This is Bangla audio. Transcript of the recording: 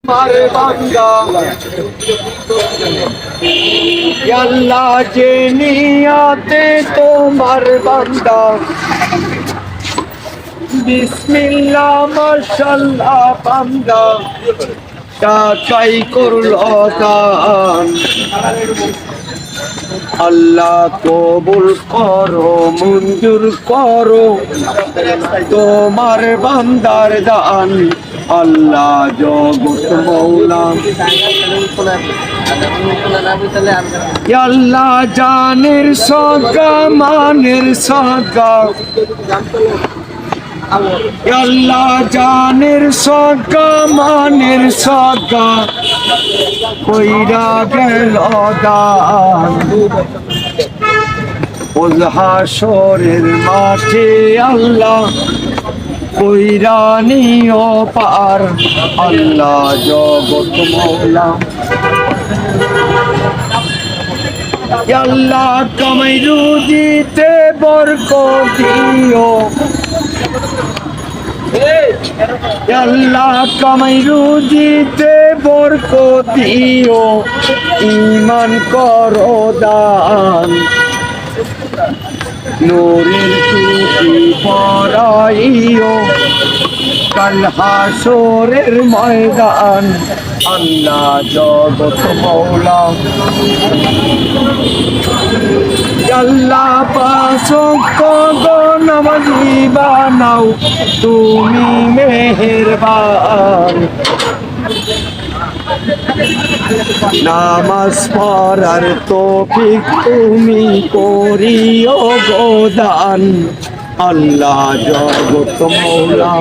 মারে বান্দা আল্লাহ যে নিয়াতে তোমার বান্দা বিসমিল্লাহ মাশাআল্লাহ বান্দা তাই করলো দান আল্লাহ কবুল করো মঞ্জুর করো তোমার বান্দার দান আল্লাহ জগৎ মৌলা আল্লাহ জানের সগা মানের সগা আল্লাহ জানের সগা মানের সগা কইরা গেল দান ওল হাসরের মাঠে আল্লাহ কইরা নিও পার আল্লাহ জগৎ মৌলা আল্লাহ কামাই রুজিতে বরকত দিও আল্লাহ কামাই রুজিতে বরকত দিও ঈমান করো দান নূরের টুপি পরাইও কাল হাসরের ময়দান আল্লাহ জগৎ মৌলা আল্লাহ পাঁচক নামাজি বানাও তুমি মেহেরবান নামাজ পড়ার তৌফিক তুমি করিও গোদান আল্লাহ জগৎ মৌলা।